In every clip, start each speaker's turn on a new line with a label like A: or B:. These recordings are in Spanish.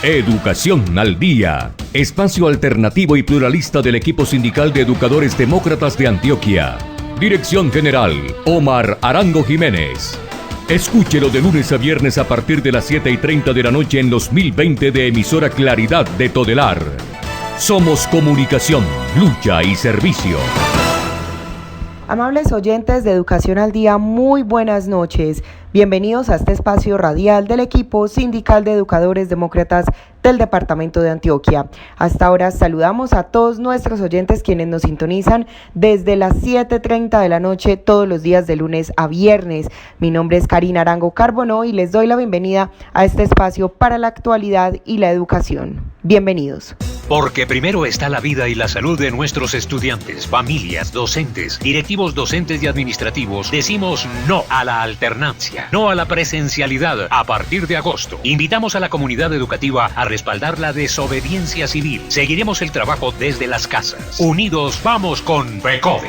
A: Educación al Día, espacio alternativo y pluralista del equipo sindical de educadores demócratas de Antioquia. Dirección General, Omar Arango Jiménez. Escúchelo de lunes a viernes a partir de las 7:30 de la noche en los 1020 de emisora Claridad de Todelar. Somos comunicación, lucha y servicio.
B: Amables oyentes de Educación al Día, muy buenas noches. Bienvenidos a este espacio radial del equipo sindical de educadores demócratas del departamento de Antioquia. Hasta ahora saludamos a todos nuestros oyentes quienes nos sintonizan desde las 7:30 de la noche todos los días de lunes a viernes. Mi nombre es Karina Arango Carbonó y les doy la bienvenida a este espacio para la actualidad y la educación. Bienvenidos.
C: Porque primero está la vida y la salud de nuestros estudiantes, familias, docentes, directivos docentes y administrativos. Decimos no a la alternancia, no a la presencialidad a partir de agosto. Invitamos a la comunidad educativa a respaldar la desobediencia civil. Seguiremos el trabajo desde las casas. Unidos vamos con PECODE.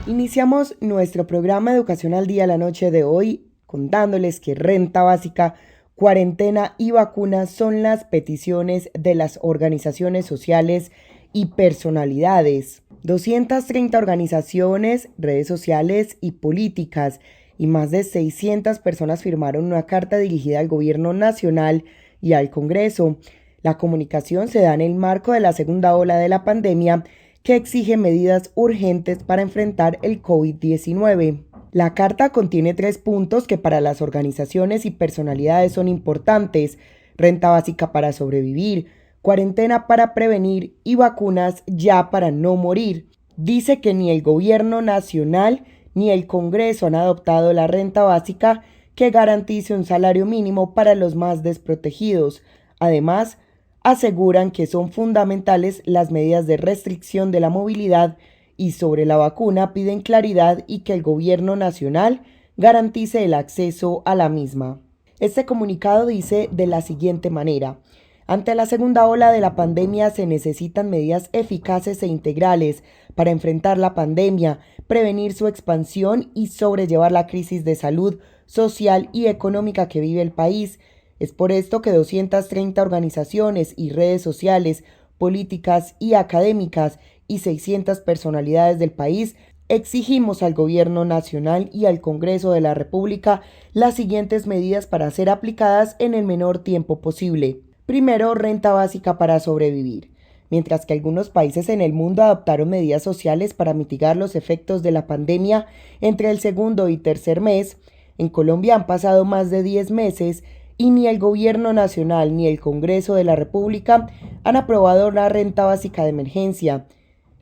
B: Iniciamos nuestro programa Educación al Día la noche de hoy contándoles que renta básica, cuarentena y vacunas son las peticiones de las organizaciones sociales y personalidades. 230 organizaciones, redes sociales y políticas y más de 600 personas firmaron una carta dirigida al gobierno nacional y al Congreso. La comunicación se da en el marco de la segunda ola de la pandemia que exige medidas urgentes para enfrentar el COVID-19. La carta contiene 3 puntos que para las organizaciones y personalidades son importantes: renta básica para sobrevivir, cuarentena para prevenir y vacunas ya para no morir. Dice que ni el gobierno nacional ni el Congreso han adoptado la renta básica que garantice un salario mínimo para los más desprotegidos. Además, aseguran que son fundamentales las medidas de restricción de la movilidad y sobre la vacuna piden claridad y que el gobierno nacional garantice el acceso a la misma. Este comunicado dice de la siguiente manera: ante la segunda ola de la pandemia se necesitan medidas eficaces e integrales para enfrentar la pandemia, prevenir su expansión y sobrellevar la crisis de salud, social y económica que vive el país. Es por esto que 230 organizaciones y redes sociales, políticas y académicas y 600 personalidades del país exigimos al Gobierno Nacional y al Congreso de la República las siguientes medidas para ser aplicadas en el menor tiempo posible. Primero, renta básica para sobrevivir. Mientras que algunos países en el mundo adoptaron medidas sociales para mitigar los efectos de la pandemia entre el segundo y tercer mes, en Colombia han pasado más de 10 meses y ni el Gobierno Nacional ni el Congreso de la República han aprobado la renta básica de emergencia.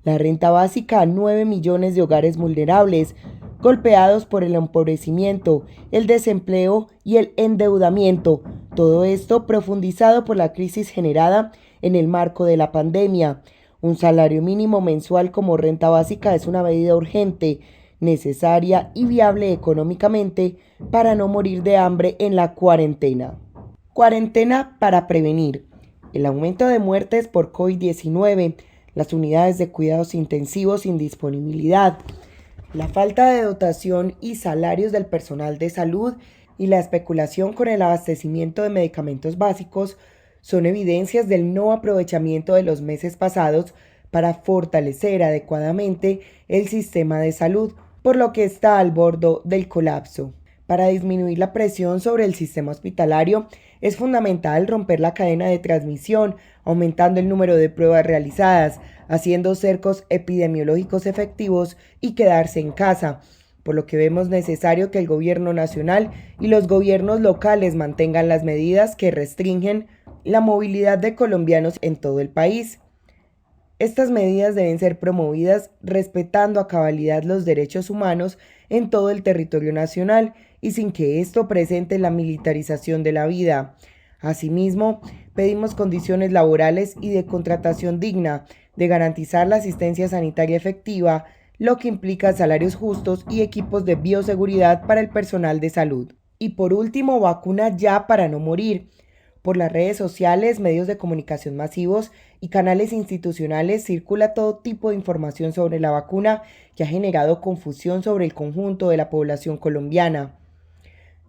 B: La renta básica a 9 millones de hogares vulnerables, golpeados por el empobrecimiento, el desempleo y el endeudamiento. Todo esto profundizado por la crisis generada en el marco de la pandemia. Un salario mínimo mensual como renta básica es una medida urgente, necesaria y viable económicamente para no morir de hambre en la cuarentena. Cuarentena para prevenir. El aumento de muertes por COVID-19, las unidades de cuidados intensivos sin disponibilidad, la falta de dotación y salarios del personal de salud y la especulación con el abastecimiento de medicamentos básicos son evidencias del no aprovechamiento de los meses pasados para fortalecer adecuadamente el sistema de salud, por lo que está al borde del colapso. Para disminuir la presión sobre el sistema hospitalario, es fundamental romper la cadena de transmisión, aumentando el número de pruebas realizadas, haciendo cercos epidemiológicos efectivos y quedarse en casa, por lo que vemos necesario que el gobierno nacional y los gobiernos locales mantengan las medidas que restringen la movilidad de colombianos en todo el país. Estas medidas deben ser promovidas respetando a cabalidad los derechos humanos en todo el territorio nacional y sin que esto presente la militarización de la vida. Asimismo, pedimos condiciones laborales y de contratación digna, de garantizar la asistencia sanitaria efectiva, lo que implica salarios justos y equipos de bioseguridad para el personal de salud. Y por último, vacuna ya para no morir. Por las redes sociales, medios de comunicación masivos y canales institucionales circula todo tipo de información sobre la vacuna que ha generado confusión sobre el conjunto de la población colombiana.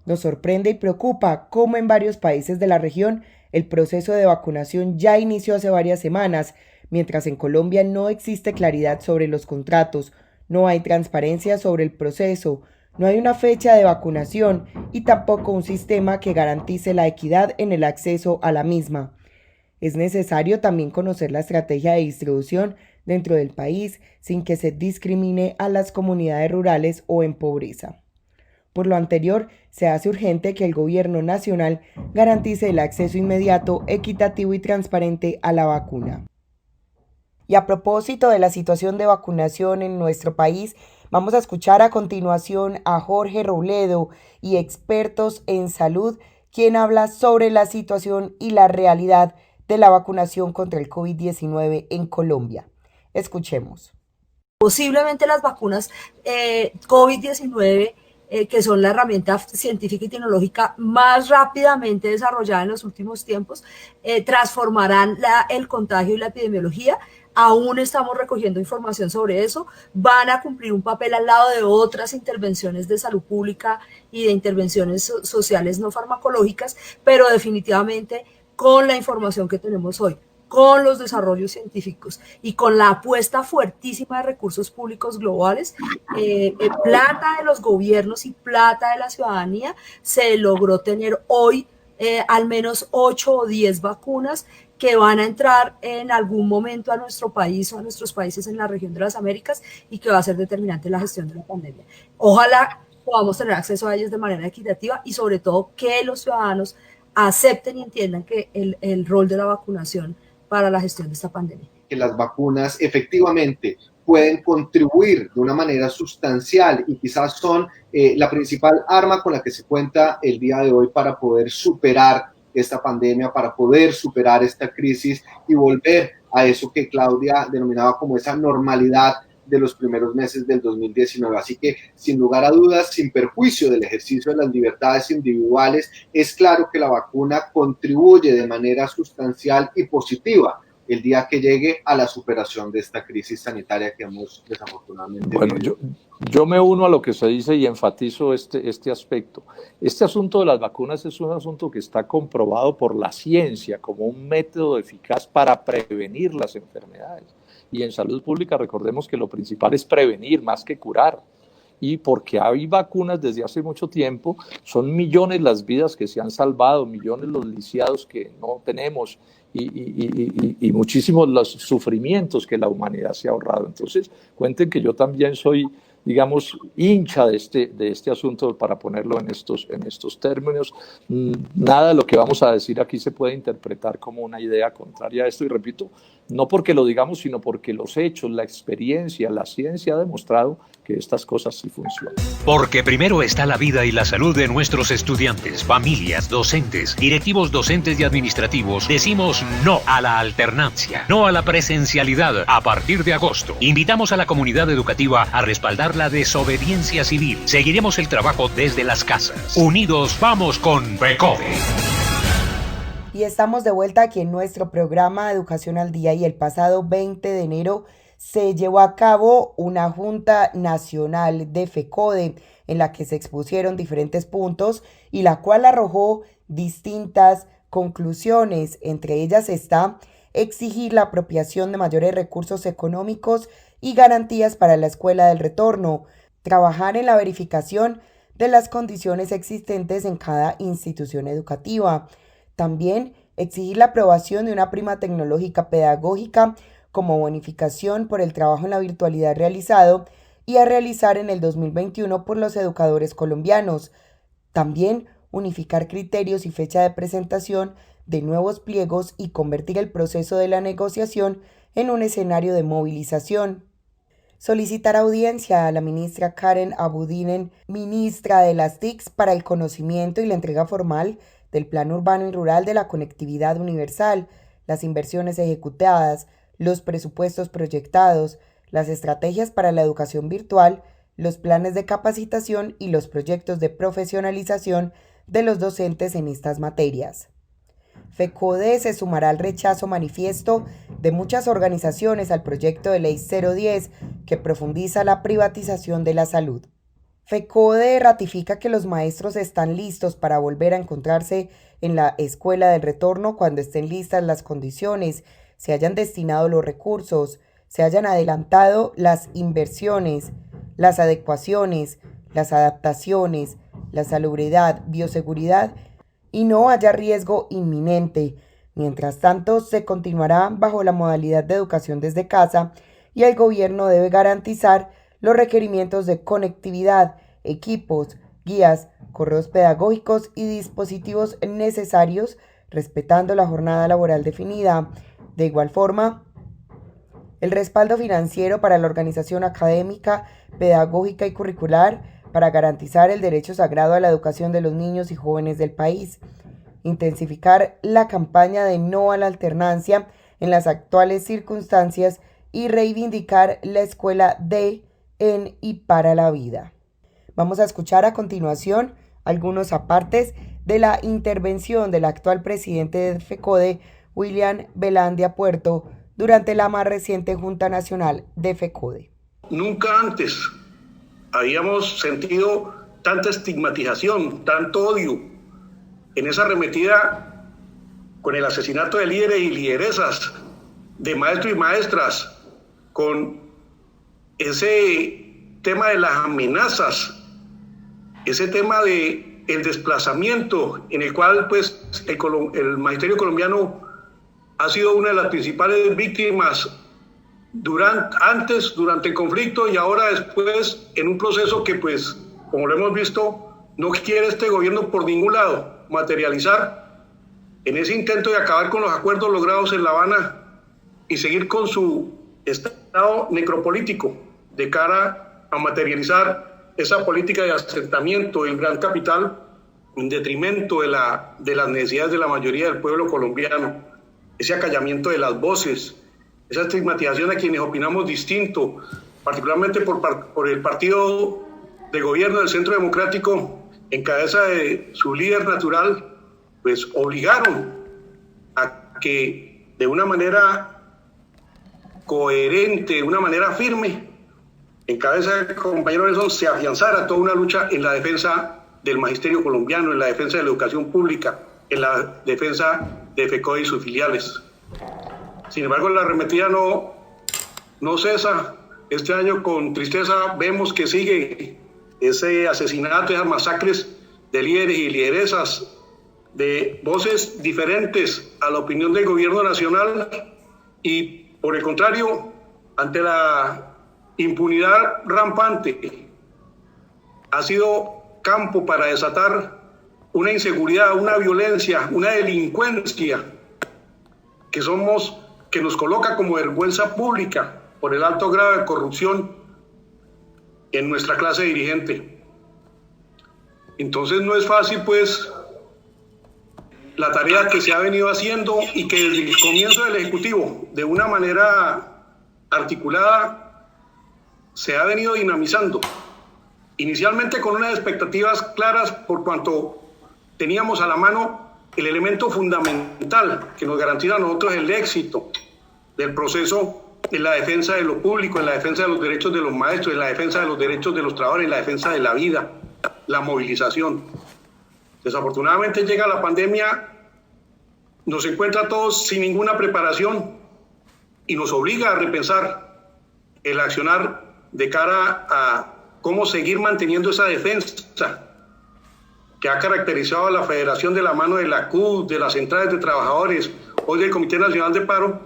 B: Nos sorprende y preocupa cómo en varios países de la región el proceso de vacunación ya inició hace varias semanas, mientras en Colombia no existe claridad sobre los contratos, no hay transparencia sobre el proceso, no hay una fecha de vacunación y tampoco un sistema que garantice la equidad en el acceso a la misma. Es necesario también conocer la estrategia de distribución dentro del país sin que se discrimine a las comunidades rurales o en pobreza. Por lo anterior, se hace urgente que el gobierno nacional garantice el acceso inmediato, equitativo y transparente a la vacuna. Y a propósito de la situación de vacunación en nuestro país, vamos a escuchar a continuación a Jorge Robledo y expertos en salud, quien habla sobre la situación y la realidad de la vacunación contra el COVID-19 en Colombia. Escuchemos.
D: Posiblemente las vacunas COVID-19, que son la herramienta científica y tecnológica más rápidamente desarrollada en los últimos tiempos, transformarán el contagio y la epidemiología. Aún estamos recogiendo información sobre eso, van a cumplir un papel al lado de otras intervenciones de salud pública y de intervenciones sociales no farmacológicas, pero definitivamente con la información que tenemos hoy, con los desarrollos científicos y con la apuesta fuertísima de recursos públicos globales, plata de los gobiernos y plata de la ciudadanía, se logró tener hoy al menos 8 o 10 vacunas que van a entrar en algún momento a nuestro país o a nuestros países en la región de las Américas y que va a ser determinante en la gestión de la pandemia. Ojalá podamos tener acceso a ellas de manera equitativa y sobre todo que los ciudadanos acepten y entiendan que el rol de la vacunación para la gestión de esta pandemia.
E: Que las vacunas efectivamente pueden contribuir de una manera sustancial y quizás son la principal arma con la que se cuenta el día de hoy para poder superar esta pandemia, para poder superar esta crisis y volver a eso que Claudia denominaba como esa normalidad de los primeros meses del 2019. Así que, sin lugar a dudas, sin perjuicio del ejercicio de las libertades individuales, es claro que la vacuna contribuye de manera sustancial y positiva el día que llegue a la superación de esta crisis sanitaria que hemos desafortunadamente
F: vivido. Yo me uno a lo que se dice y enfatizo este aspecto. Este asunto de las vacunas es un asunto que está comprobado por la ciencia como un método eficaz para prevenir las enfermedades. Y en salud pública recordemos que lo principal es prevenir más que curar. Y porque hay vacunas desde hace mucho tiempo, son millones las vidas que se han salvado, millones los lisiados que no tenemos y muchísimos los sufrimientos que la humanidad se ha ahorrado. Entonces, cuenten que yo también soy, digamos, hincha de este asunto, para ponerlo en estos términos. Nada de lo que vamos a decir aquí se puede interpretar como una idea contraria a esto, y repito, no porque lo digamos, sino porque los hechos, la experiencia, la ciencia ha demostrado que estas cosas sí funcionan.
C: Porque primero está la vida y la salud de nuestros estudiantes, familias, docentes, directivos docentes y administrativos. Decimos no a la alternancia, no a la presencialidad a partir de agosto. Invitamos a la comunidad educativa a respaldar la desobediencia civil. Seguiremos el trabajo desde las casas. Unidos vamos con FECODE.
B: Y estamos de vuelta aquí en nuestro programa Educación al Día, y el pasado 20 de enero se llevó a cabo una Junta Nacional de FECODE en la que se expusieron diferentes puntos y la cual arrojó distintas conclusiones. Entre ellas está exigir la apropiación de mayores recursos económicos y garantías para la escuela del retorno, trabajar en la verificación de las condiciones existentes en cada institución educativa. También exigir la aprobación de una prima tecnológica pedagógica como bonificación por el trabajo en la virtualidad realizado y a realizar en el 2021 por los educadores colombianos. También unificar criterios y fecha de presentación de nuevos pliegos y convertir el proceso de la negociación en un escenario de movilización. Solicitar audiencia a la ministra Karen Abudinen, ministra de las TICs, para el conocimiento y la entrega formal del Plan Urbano y Rural de la Conectividad Universal, las inversiones ejecutadas, los presupuestos proyectados, las estrategias para la educación virtual, los planes de capacitación y los proyectos de profesionalización de los docentes en estas materias. FECODE se sumará al rechazo manifiesto de muchas organizaciones al proyecto de ley 010 que profundiza la privatización de la salud. FECODE ratifica que los maestros están listos para volver a encontrarse en la escuela del retorno cuando estén listas las condiciones, se hayan destinado los recursos, se hayan adelantado las inversiones, las adecuaciones, las adaptaciones, la salubridad, bioseguridad y no haya riesgo inminente. Mientras tanto, se continuará bajo la modalidad de educación desde casa y el gobierno debe garantizar los requerimientos de conectividad, equipos, guías, correos pedagógicos y dispositivos necesarios, respetando la jornada laboral definida. De igual forma, el respaldo financiero para la organización académica, pedagógica y curricular para garantizar el derecho sagrado a la educación de los niños y jóvenes del país. Intensificar la campaña de no a la alternancia en las actuales circunstancias y reivindicar la escuela de, en y para la vida. Vamos a escuchar a continuación algunos apartes de la intervención del actual presidente de FECODE, William Velandia Puerto, durante la más reciente Junta Nacional de FECODE.
G: Nunca antes habíamos sentido tanta estigmatización, tanto odio en esa arremetida con el asesinato de líderes y lideresas, de maestros y maestras, con ese tema de las amenazas, ese tema de el desplazamiento, en el cual pues el magisterio colombiano ha sido una de las principales víctimas durante el conflicto y ahora después en un proceso que pues, como lo hemos visto, no quiere este gobierno por ningún lado materializar en ese intento de acabar con los acuerdos logrados en La Habana y seguir con su estado necropolítico de cara a materializar esa política de asentamiento del gran capital en detrimento de las necesidades de la mayoría del pueblo colombiano, ese acallamiento de las voces, esa estigmatización a quienes opinamos distinto, particularmente por el partido de gobierno del Centro Democrático, en cabeza de su líder natural, pues obligaron a que de una manera coherente, de una manera firme, en cabeza del compañero Nelson, se afianzara toda una lucha en la defensa del magisterio colombiano, en la defensa de la educación pública, en la defensa de FECODE y sus filiales. Sin embargo, la arremetida no cesa. Este año, con tristeza, vemos que sigue ese asesinato, esas masacres de líderes y lideresas, de voces diferentes a la opinión del gobierno nacional y, por el contrario, ante la impunidad rampante, ha sido campo para desatar una inseguridad, una violencia, una delincuencia que nos coloca como vergüenza pública por el alto grado de corrupción en nuestra clase dirigente. Entonces no es fácil, pues, la tarea que se ha venido haciendo y que desde el comienzo del Ejecutivo, de una manera articulada, se ha venido dinamizando. Inicialmente con unas expectativas claras por cuanto teníamos a la mano el elemento fundamental que nos garantiza a nosotros el éxito del proceso en la defensa de lo público, en la defensa de los derechos de los maestros, en la defensa de los derechos de los trabajadores, en la defensa de la vida, la movilización. Desafortunadamente llega la pandemia, nos encuentra a todos sin ninguna preparación y nos obliga a repensar el accionar de cara a cómo seguir manteniendo esa defensa que ha caracterizado a la Federación de la mano de la CUT, de las centrales de trabajadores, hoy del Comité Nacional de Paro,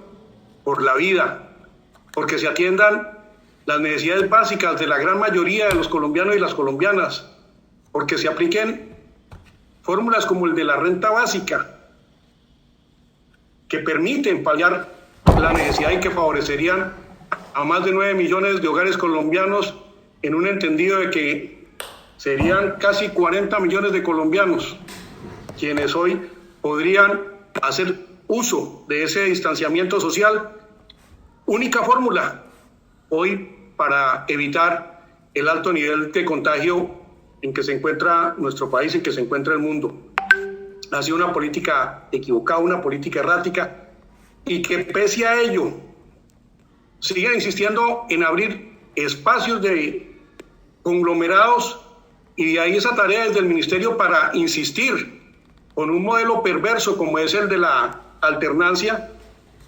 G: por la vida, porque se atiendan las necesidades básicas de la gran mayoría de los colombianos y las colombianas, porque se apliquen fórmulas como el de la renta básica, que permiten paliar la necesidad y que favorecerían a más de 9 millones de hogares colombianos en un entendido de que serían casi 40 millones de colombianos quienes hoy podrían hacer uso de ese distanciamiento social, única fórmula hoy para evitar el alto nivel de contagio en que se encuentra nuestro país y que se encuentra el mundo. Ha sido una política equivocada, una política errática, y que pese a ello sigue insistiendo en abrir espacios de conglomerados Y de ahí esa tarea desde el ministerio para insistir con un modelo perverso como es el de la alternancia,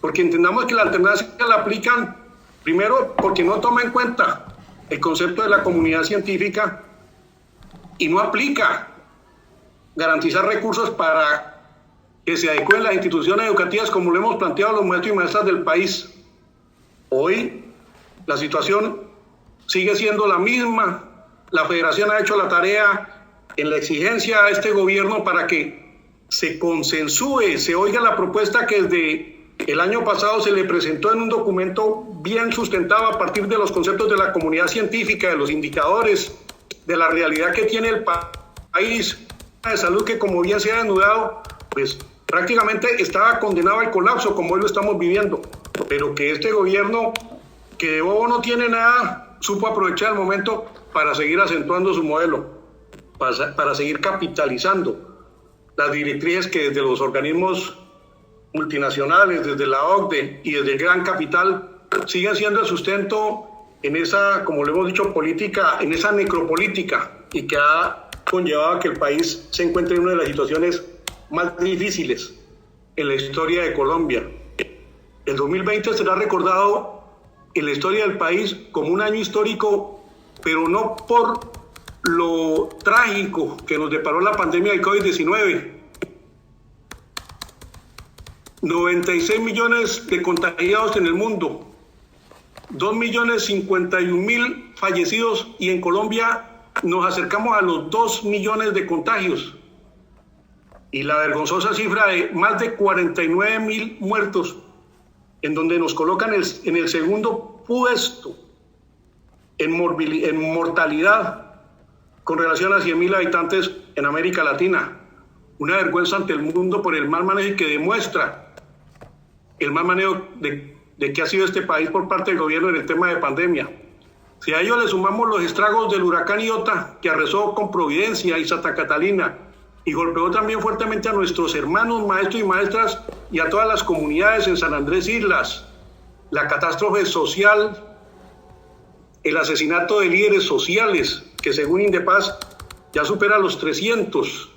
G: porque entendamos que la alternancia la aplican primero porque no toma en cuenta el concepto de la comunidad científica y no aplica garantizar recursos para que se adecúen las instituciones educativas como lo hemos planteado los maestros y maestras del país. Hoy la situación sigue siendo la misma. La federación ha hecho la tarea en la exigencia a este gobierno para que se consensúe, se oiga la propuesta que desde el año pasado se le presentó en un documento bien sustentado a partir de los conceptos de la comunidad científica, de los indicadores, de la realidad que tiene el país de salud, que como bien se ha desnudado, pues prácticamente estaba condenado al colapso como hoy lo estamos viviendo, pero que este gobierno, que de bobo no tiene nada, supo aprovechar el momento para seguir acentuando su modelo, para seguir capitalizando las directrices que desde los organismos multinacionales, desde la OCDE y desde el gran capital, siguen siendo el sustento en esa, como le hemos dicho, política, en esa necropolítica, y que ha conllevado a que el país se encuentre en una de las situaciones más difíciles en la historia de Colombia. El 2020 será recordado en la historia del país como un año histórico, pero no por lo trágico que nos deparó la pandemia del COVID-19. 96 millones de contagiados en el mundo, 2.051.000 fallecidos, y en Colombia nos acercamos a los 2 millones de contagios. Y la vergonzosa cifra de más de 49.000 muertos, en donde nos colocan en el segundo puesto en mortalidad con relación a 100.000 habitantes en América Latina. Una vergüenza ante el mundo por el mal manejo, que demuestra el mal manejo de que ha sido este país por parte del gobierno en el tema de pandemia. Si a ello le sumamos los estragos del huracán Iota, que arrasó con Providencia y Santa Catalina y golpeó también fuertemente a nuestros hermanos maestros y maestras y a todas las comunidades en San Andrés Islas, la catástrofe social, el asesinato de líderes sociales, que según Indepaz ya supera los 300,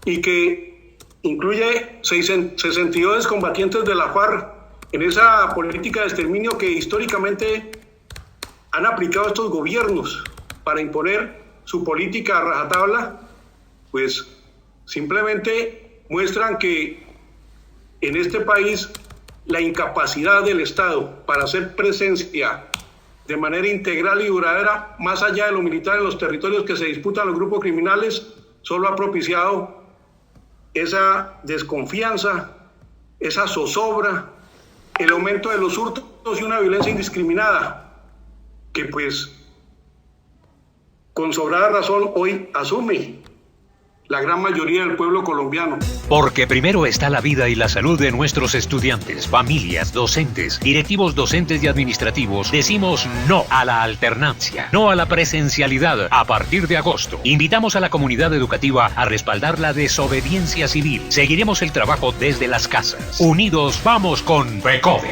G: y que incluye 62 combatientes de la FARC en esa política de exterminio que históricamente han aplicado estos gobiernos para imponer su política a rajatabla, pues simplemente muestran que en este país la incapacidad del Estado para hacer presencia de manera integral y duradera, más allá de lo militar en los territorios que se disputan los grupos criminales, solo ha propiciado esa desconfianza, esa zozobra, el aumento de los hurtos y una violencia indiscriminada que pues con sobrada razón hoy asume la gran mayoría del pueblo colombiano.
C: Porque primero está la vida y la salud de nuestros estudiantes, familias, docentes, directivos docentes y administrativos. Decimos no a la alternancia, no a la presencialidad a partir de agosto. Invitamos a la comunidad educativa a respaldar la desobediencia civil. Seguiremos el trabajo desde las casas. Unidos vamos con FECODE.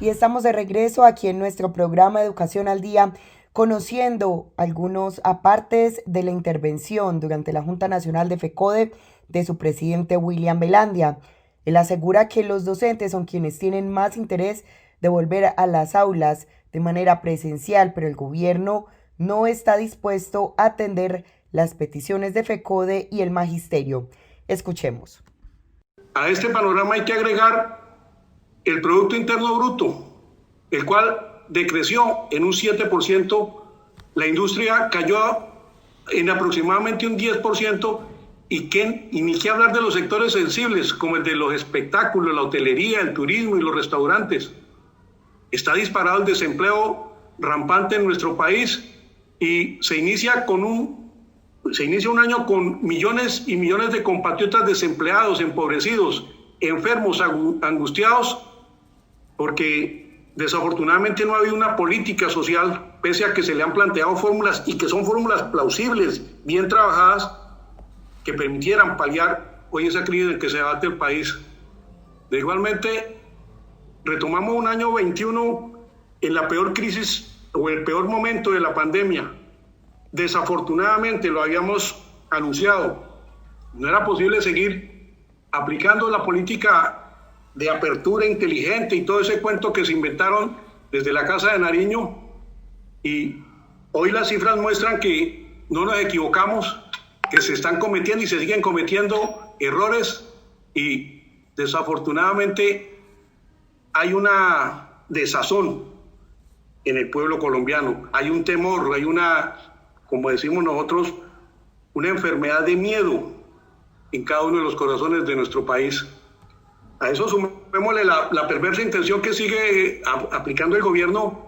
B: Y estamos de regreso aquí en nuestro programa Educación al Día, conociendo algunos apartes de la intervención durante la Junta Nacional de FECODE de su presidente William Velandia. Él asegura que los docentes son quienes tienen más interés de volver a las aulas de manera presencial, pero el gobierno no está dispuesto a atender las peticiones de FECODE y el magisterio. Escuchemos.
G: A este panorama hay que agregar el Producto Interno Bruto, el cual decreció en un 7%, la industria cayó en aproximadamente un 10%, y ni qué hablar de los sectores sensibles, como el de los espectáculos, la hotelería, el turismo y los restaurantes. Está disparado el desempleo rampante en nuestro país, y se inicia un año con millones y millones de compatriotas desempleados, empobrecidos, enfermos, angustiados, porque desafortunadamente no ha habido una política social, pese a que se le han planteado fórmulas, y que son fórmulas plausibles, bien trabajadas, que permitieran paliar hoy esa crisis en que se debate el país. De igualmente, retomamos un año 21 en la peor crisis o el peor momento de la pandemia, desafortunadamente lo habíamos anunciado, no era posible seguir aplicando la política de apertura inteligente y todo ese cuento que se inventaron desde la Casa de Nariño, y hoy las cifras muestran que no nos equivocamos, que se están cometiendo y se siguen cometiendo errores, y desafortunadamente hay una desazón en el pueblo colombiano, hay un temor, hay una, como decimos nosotros, una enfermedad de miedo en cada uno de los corazones de nuestro país. A eso sumémosle la perversa intención que sigue aplicando el gobierno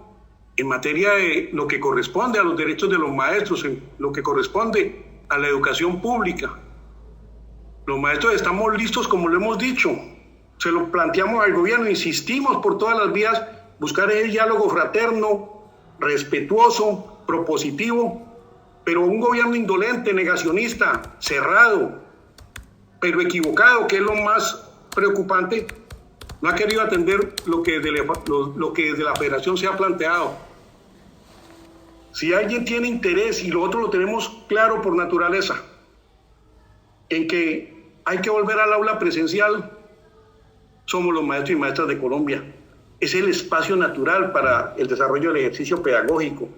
G: en materia de lo que corresponde a los derechos de los maestros, en lo que corresponde a la educación pública. Los maestros estamos listos, como lo hemos dicho, se lo planteamos al gobierno, insistimos por todas las vías, buscar el diálogo fraterno, respetuoso, propositivo, pero un gobierno indolente, negacionista, cerrado, pero equivocado, que es lo más preocupante, no ha querido atender lo que desde la Federación se ha planteado. Si alguien tiene interés, y lo otro lo tenemos claro por naturaleza, en que hay que volver al aula presencial, somos los maestros y maestras de Colombia. Es el espacio natural para el desarrollo del ejercicio pedagógico.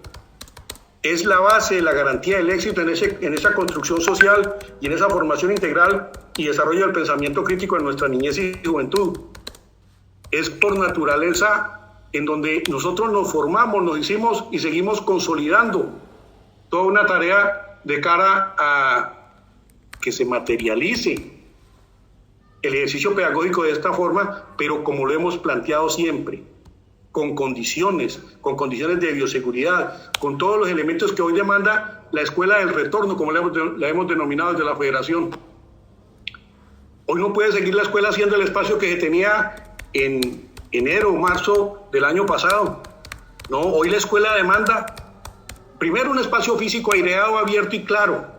G: Es la base, la garantía del éxito en esa construcción social y en esa formación integral y desarrollo del pensamiento crítico en nuestra niñez y juventud. Es por naturaleza en donde nosotros nos formamos, nos hicimos y seguimos consolidando toda una tarea de cara a que se materialice el ejercicio pedagógico de esta forma, pero como lo hemos planteado siempre, con condiciones de bioseguridad, con todos los elementos que hoy demanda la escuela del retorno, como la hemos denominado desde la Federación. Hoy no puede seguir la escuela siendo el espacio que se tenía en enero o marzo del año pasado. No, hoy la escuela demanda primero un espacio físico aireado, abierto y claro,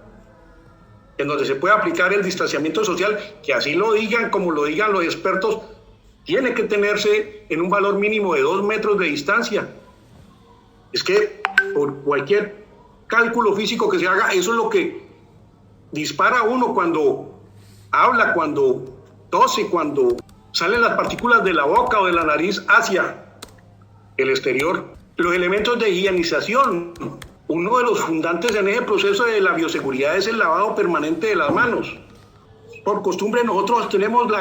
G: en donde se puede aplicar el distanciamiento social, que así lo digan, como lo digan los expertos, tiene que tenerse en un valor mínimo de 2 metros de distancia. Es que por cualquier cálculo físico que se haga, eso es lo que dispara a uno cuando habla, cuando tose, cuando salen las partículas de la boca o de la nariz hacia el exterior. Los elementos de higienización. Uno de los fundantes en ese proceso de la bioseguridad es el lavado permanente de las manos. Por costumbre nosotros tenemos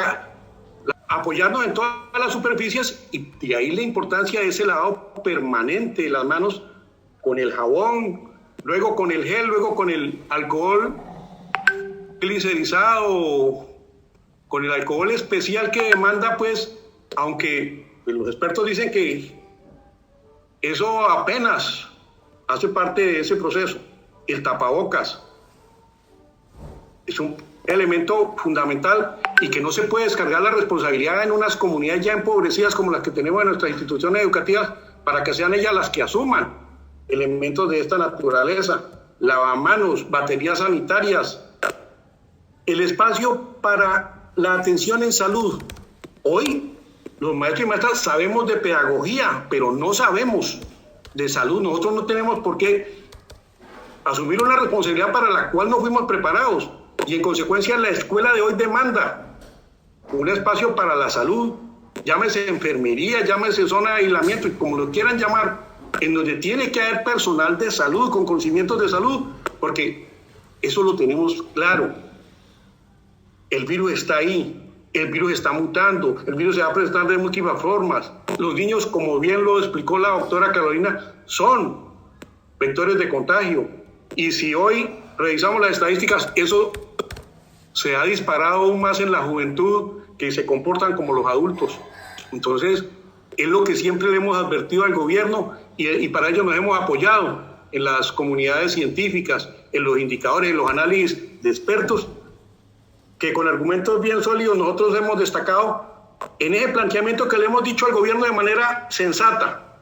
G: apoyarnos en todas las superficies, y de ahí la importancia de ese lavado permanente de las manos con el jabón, luego con el gel, luego con el alcohol glicerizado, con el alcohol especial que demanda, pues, aunque los expertos dicen que eso apenas hace parte de ese proceso. El tapabocas es un elemento fundamental y que no se puede descargar la responsabilidad en unas comunidades ya empobrecidas como las que tenemos en nuestras instituciones educativas, para que sean ellas las que asuman elementos de esta naturaleza. Lavamanos, baterías sanitarias, el espacio para la atención en salud. Hoy los maestros y maestras sabemos de pedagogía, pero no sabemos de salud. Nosotros no tenemos por qué asumir una responsabilidad para la cual no fuimos preparados, y en consecuencia la escuela de hoy demanda un espacio para la salud, llámese enfermería, llámese zona de aislamiento, y como lo quieran llamar, en donde tiene que haber personal de salud con conocimientos de salud, porque eso lo tenemos claro. El virus está ahí, el virus está mutando, el virus se va a presentar de múltiples formas. Los niños, como bien lo explicó la doctora Carolina, son vectores de contagio. Y si hoy revisamos las estadísticas, eso se ha disparado aún más en la juventud, que se comportan como los adultos. Entonces, es lo que siempre le hemos advertido al gobierno, y para ello nos hemos apoyado en las comunidades científicas, en los indicadores, en los análisis de expertos, que con argumentos bien sólidos nosotros hemos destacado en ese planteamiento que le hemos dicho al gobierno de manera sensata.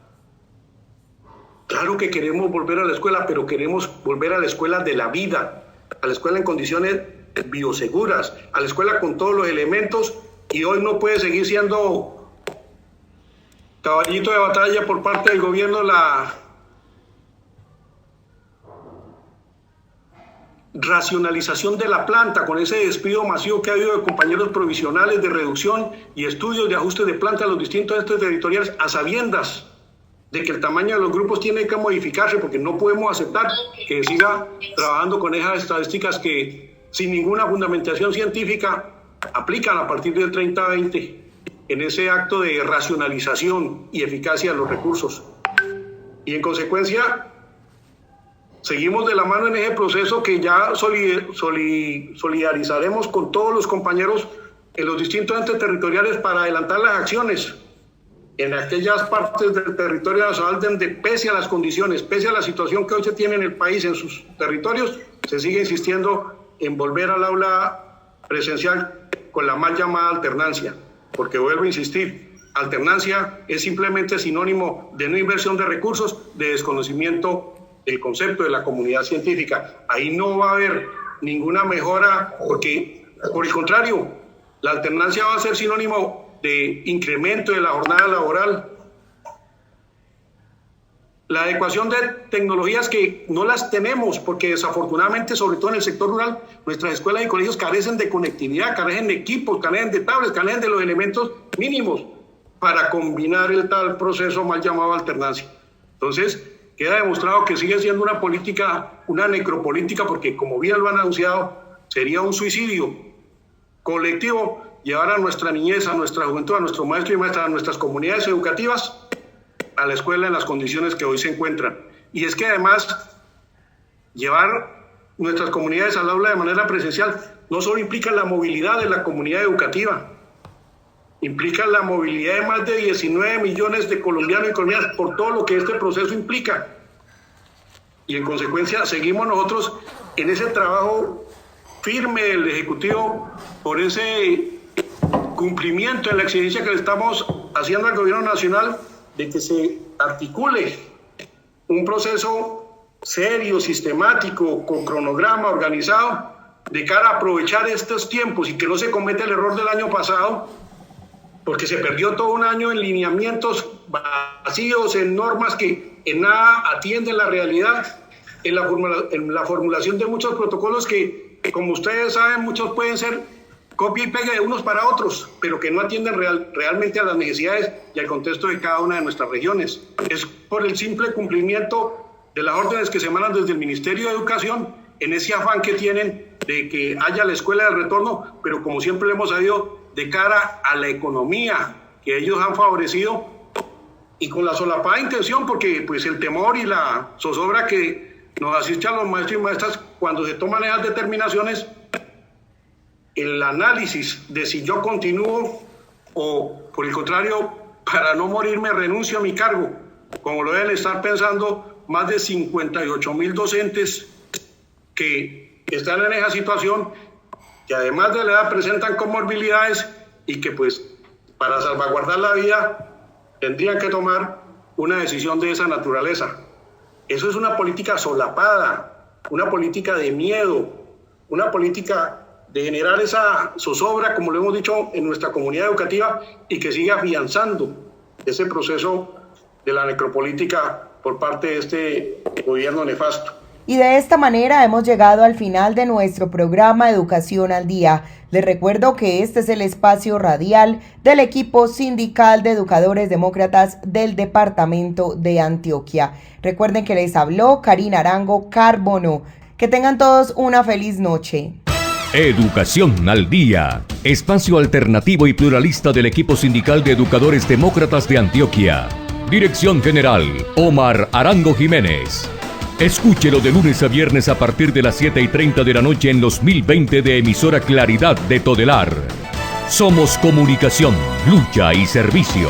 G: Claro que queremos volver a la escuela, pero queremos volver a la escuela de la vida, a la escuela en condiciones bioseguras, a la escuela con todos los elementos, y hoy no puede seguir siendo caballito de batalla por parte del gobierno racionalización de la planta, con ese despido masivo que ha habido de compañeros provisionales de reducción y estudios de ajuste de planta a los distintos entes territoriales, a sabiendas de que el tamaño de los grupos tiene que modificarse, porque no podemos aceptar que siga trabajando con esas estadísticas que sin ninguna fundamentación científica aplican a partir del 30-20 en ese acto de racionalización y eficacia de los recursos. Y en consecuencia, seguimos de la mano en ese proceso que ya solidarizaremos con todos los compañeros en los distintos entes territoriales para adelantar las acciones en aquellas partes del territorio nacional donde, pese a las condiciones, pese a la situación que hoy se tiene en el país, en sus territorios, se sigue insistiendo en volver al aula presencial con la mal llamada alternancia, porque vuelvo a insistir, alternancia es simplemente sinónimo de no inversión de recursos, de desconocimiento del concepto de la comunidad científica. Ahí no va a haber ninguna mejora, porque por el contrario, la alternancia va a ser sinónimo de incremento de la jornada laboral, la adecuación de tecnologías que no las tenemos, porque desafortunadamente, sobre todo en el sector rural, nuestras escuelas y colegios carecen de conectividad, carecen de equipos, carecen de tablets, carecen de los elementos mínimos para combinar el tal proceso mal llamado alternancia. Entonces, queda demostrado que sigue siendo una política, una necropolítica, porque como bien lo han anunciado, sería un suicidio colectivo llevar a nuestra niñez, a nuestra juventud, a nuestros maestros y maestras, a nuestras comunidades educativas a la escuela en las condiciones que hoy se encuentran. Y es que además llevar nuestras comunidades al aula de manera presencial no solo implica la movilidad de la comunidad educativa, implica la movilidad de más de 19 millones de colombianos y colombianas por todo lo que este proceso implica. Y en consecuencia seguimos nosotros en ese trabajo firme del Ejecutivo por ese cumplimiento de la exigencia que le estamos haciendo al Gobierno Nacional de que se articule un proceso serio, sistemático, con cronograma organizado, de cara a aprovechar estos tiempos y que no se cometa el error del año pasado, porque se perdió todo un año en lineamientos vacíos, en normas que en nada atienden la realidad, en la formulación de muchos protocolos que, como ustedes saben, muchos pueden ser copia y pega de unos para otros, pero que no atienden realmente a las necesidades y al contexto de cada una de nuestras regiones. Es por el simple cumplimiento de las órdenes que se emanan desde el Ministerio de Educación, en ese afán que tienen de que haya la escuela del retorno, pero como siempre le hemos sabido, de cara a la economía que ellos han favorecido y con la solapada intención, porque pues el temor y la zozobra que nos asiste a los maestros y maestras cuando se toman esas determinaciones, el análisis de si yo continúo o, por el contrario, para no morirme renuncio a mi cargo, como lo deben estar pensando más de 58,000 docentes que están en esa situación, que además de la edad presentan comorbilidades y que pues para salvaguardar la vida tendrían que tomar una decisión de esa naturaleza. Eso es una política solapada, una política de miedo, una política de generar esa zozobra, como lo hemos dicho, en nuestra comunidad educativa y que sigue afianzando ese proceso de la necropolítica por parte de este gobierno nefasto.
B: Y de esta manera hemos llegado al final de nuestro programa Educación al Día. Les recuerdo que este es el espacio radial del equipo sindical de educadores demócratas del departamento de Antioquia. Recuerden que les habló Karina Arango Carbono. Que tengan todos una feliz noche.
A: Educación al Día, espacio alternativo y pluralista del equipo sindical de educadores demócratas de Antioquia. Dirección General, Omar Arango Jiménez. Escúchelo de lunes a viernes a partir de las 7:30 de la noche en los 1020 de emisora Claridad de Todelar. Somos comunicación, lucha y servicio.